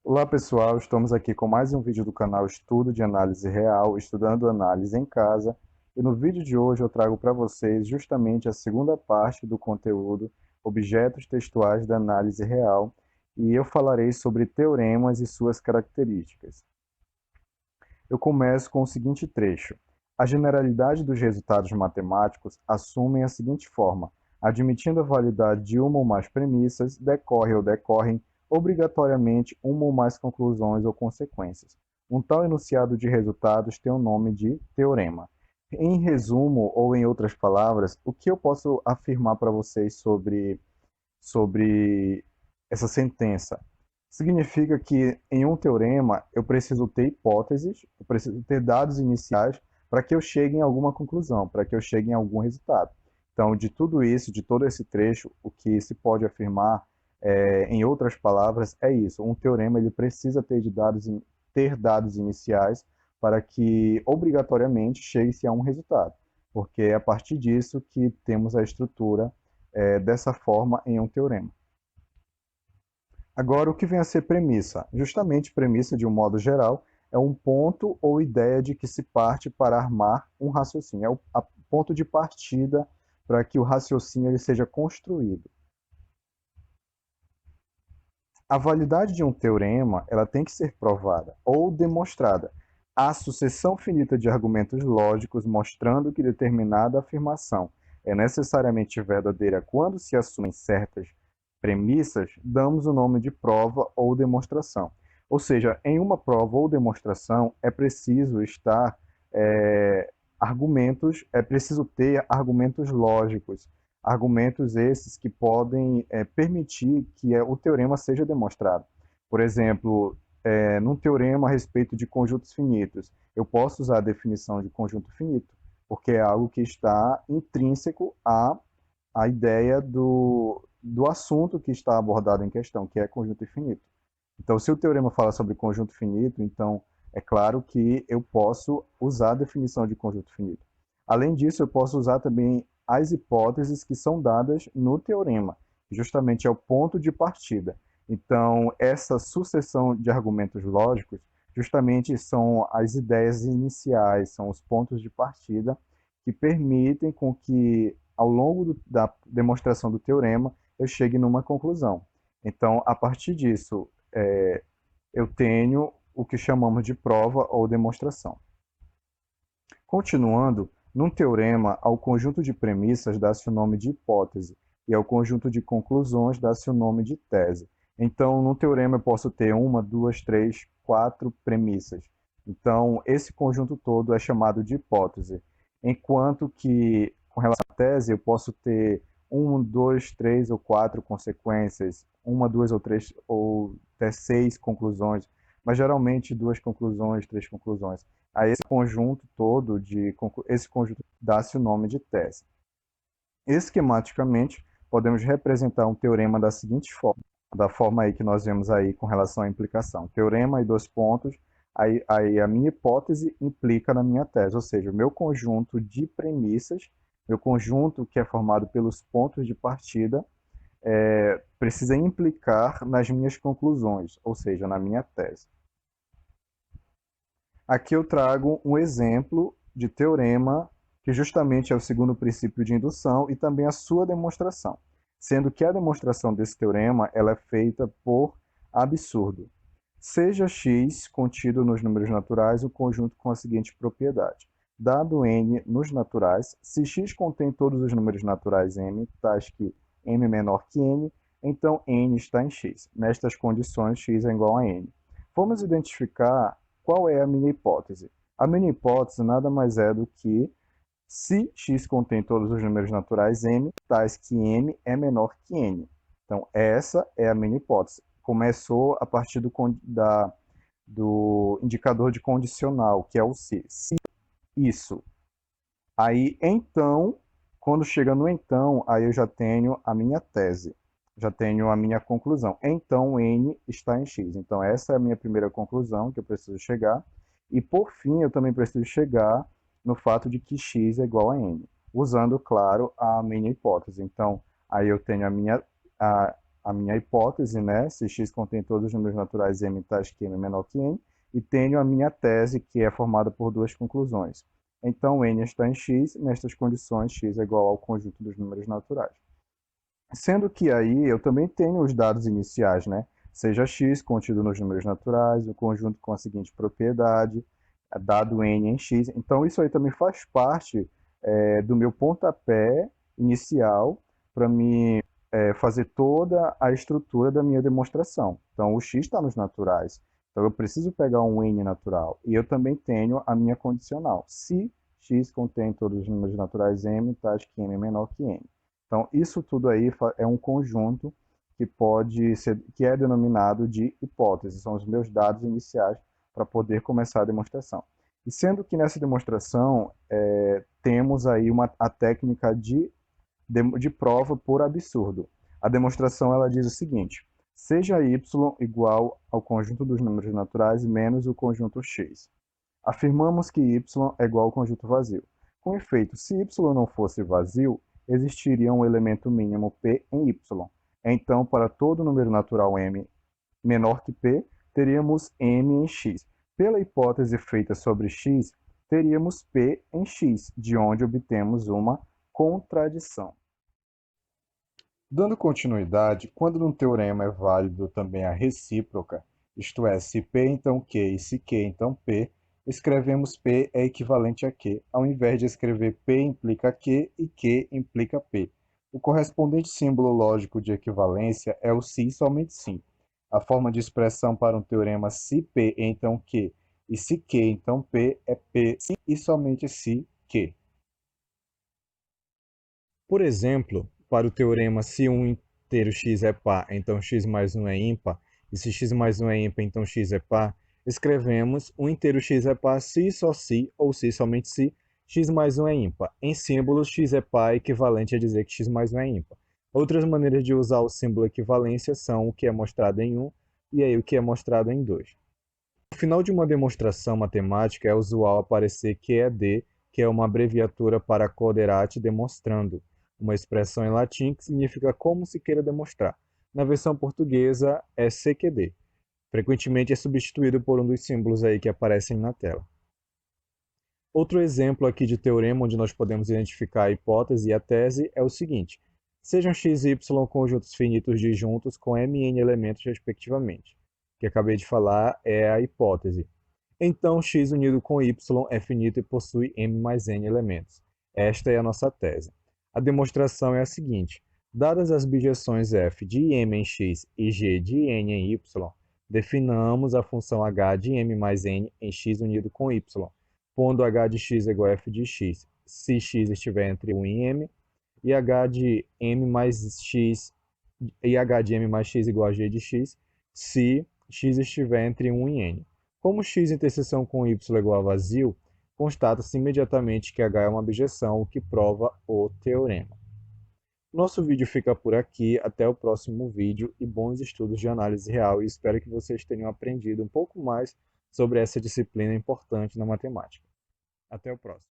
Olá pessoal, estamos aqui com mais um vídeo do canal Estudo de Análise Real, estudando análise em casa. E no vídeo de hoje eu trago para vocês justamente a segunda parte do conteúdo Objetos Textuais da Análise Real, e eu falarei sobre teoremas e suas características. Eu começo com o seguinte trecho. A generalidade dos resultados matemáticos assumem a seguinte forma: admitindo a validade de uma ou mais premissas, decorre ou decorrem obrigatoriamente uma ou mais conclusões ou consequências. Um tal enunciado de resultados tem o nome de teorema. Em resumo, ou em outras palavras, o que eu posso afirmar para vocês sobre essa sentença? Significa que em um teorema eu preciso ter hipóteses, eu preciso ter dados iniciais para que eu chegue em alguma conclusão, para que eu chegue em algum resultado. Então, de tudo isso, de todo esse trecho, o que se pode afirmar, em outras palavras, é isso. Um teorema ele precisa ter dados iniciais para que, obrigatoriamente, chegue-se a um resultado, porque é a partir disso que temos a estrutura dessa forma em um teorema. Agora, o que vem a ser premissa? Justamente premissa, de um modo geral, é um ponto ou ideia de que se parte para armar um raciocínio. É o ponto de partida para que o raciocínio ele seja construído. A validade de um teorema ela tem que ser provada ou demonstrada. Há sucessão finita de argumentos lógicos mostrando que determinada afirmação é necessariamente verdadeira quando se assumem certas premissas, damos o nome de prova ou demonstração. Ou seja, em uma prova ou demonstração é preciso é preciso ter argumentos lógicos, argumentos esses que podem permitir que o teorema seja demonstrado. Por exemplo, num teorema a respeito de conjuntos finitos, eu posso usar a definição de conjunto finito, porque é algo que está intrínseco à ideia do assunto que está abordado em questão, que é conjunto infinito. Então, se o teorema fala sobre conjunto finito, então é claro que eu posso usar a definição de conjunto finito. Além disso, eu posso usar também as hipóteses que são dadas no teorema, que justamente é o ponto de partida. Então, essa sucessão de argumentos lógicos justamente são as ideias iniciais, são os pontos de partida que permitem com que, ao longo da demonstração do teorema, eu chegue numa conclusão. Então, a partir disso, eu tenho o que chamamos de prova ou demonstração. Continuando, num teorema, ao conjunto de premissas dá-se o nome de hipótese, e ao conjunto de conclusões dá-se o nome de tese. Então, num teorema eu posso ter uma, duas, três, quatro premissas. Então, esse conjunto todo é chamado de hipótese. Enquanto que, com relação à tese, eu posso ter um, dois, três ou quatro consequências, uma, duas ou três, ou até seis conclusões, mas geralmente duas conclusões, três conclusões. A esse conjunto todo, esse conjunto dá-se o nome de tese. Esquematicamente, podemos representar um teorema da seguinte forma, da forma aí que nós vemos aí com relação à implicação. Teorema e dois pontos, aí a minha hipótese implica na minha tese, ou seja, o meu conjunto de premissas, meu conjunto que é formado pelos pontos de partida, precisa implicar nas minhas conclusões, ou seja, na minha tese. Aqui eu trago um exemplo de teorema que justamente é o segundo princípio de indução e também a sua demonstração, sendo que a demonstração desse teorema ela é feita por absurdo. Seja x contido nos números naturais o conjunto com a seguinte propriedade. Dado n nos naturais, se x contém todos os números naturais m, tais que m é menor que n, então n está em x. Nestas condições, x é igual a n. Vamos identificar qual é a minha hipótese. A minha hipótese nada mais é do que se x contém todos os números naturais m, tais que m é menor que n. Então, essa é a minha hipótese. Começou a partir do indicador de condicional, que é o se. Se isso. Aí, então, quando chega no então, aí eu já tenho a minha tese, já tenho a minha conclusão. Então, n está em x. Então, essa é a minha primeira conclusão que eu preciso chegar. E, por fim, eu também preciso chegar no fato de que x é igual a n. usando, claro, a minha hipótese. Então, aí eu tenho a minha hipótese, né, se x contém todos os números naturais m tais que m é menor que n, e tenho a minha tese, que é formada por duas conclusões. Então, n está em x, nestas condições, x é igual ao conjunto dos números naturais. Sendo que aí eu também tenho os dados iniciais, né? Seja x contido nos números naturais, o conjunto com a seguinte propriedade, dado n em x. Então, isso aí também faz parte do meu pontapé inicial para me fazer toda a estrutura da minha demonstração. Então, o x está nos naturais. Então, eu preciso pegar um n natural. E eu também tenho a minha condicional. Se x contém todos os números naturais m, tais que m é menor que n. Então, isso tudo aí é um conjunto que pode ser, que é denominado de hipótese. São os meus dados iniciais para poder começar a demonstração. E sendo que nessa demonstração temos aí a técnica de prova por absurdo. A demonstração ela diz o seguinte: seja y igual ao conjunto dos números naturais menos o conjunto x. Afirmamos que y é igual ao conjunto vazio. Com efeito, se y não fosse vazio, existiria um elemento mínimo p em y. Então, para todo número natural m menor que p, teríamos m em x. Pela hipótese feita sobre x, teríamos p em x, de onde obtemos uma contradição. Dando continuidade, quando num teorema é válido também a recíproca, isto é, se P então Q e se Q então P, escrevemos P é equivalente a Q, ao invés de escrever P implica Q e Q implica P. O correspondente símbolo lógico de equivalência é o se e somente sim. A forma de expressão para um teorema se P então Q e se Q então P é P se e somente se Q. Por exemplo, para o teorema se um inteiro x é par, então x mais 1 é ímpar, e se x mais 1 é ímpar, então x é par, escrevemos um inteiro x é par se só se, ou se somente se, x mais 1 é ímpar. Em símbolos, x é par equivalente a dizer que x mais 1 é ímpar. Outras maneiras de usar o símbolo equivalência são o que é mostrado em 1 e aí o que é mostrado em 2. No final de uma demonstração matemática, é usual aparecer QED, que é uma abreviatura para Coderate demonstrando, uma expressão em latim que significa como se queira demonstrar. Na versão portuguesa é CQD. Frequentemente é substituído por um dos símbolos aí que aparecem na tela. Outro exemplo aqui de teorema onde nós podemos identificar a hipótese e a tese é o seguinte: sejam x e y conjuntos finitos disjuntos com mn elementos respectivamente. O que acabei de falar é a hipótese. Então, x unido com y é finito e possui m mais n elementos. Esta é a nossa tese. A demonstração é a seguinte: dadas as bijeções f de m em x e g de n em y, definamos a função h de m mais n em x unido com y, pondo h de x igual a f de x, se x estiver entre 1 e m, e h de m mais x igual a g de x, se x estiver entre 1 e n. Como x interseção com y é igual a vazio, constata-se imediatamente que h é uma bijeção, o que prova o teorema. Nosso vídeo fica por aqui, até o próximo vídeo e bons estudos de análise real, e espero que vocês tenham aprendido um pouco mais sobre essa disciplina importante na matemática. Até o próximo.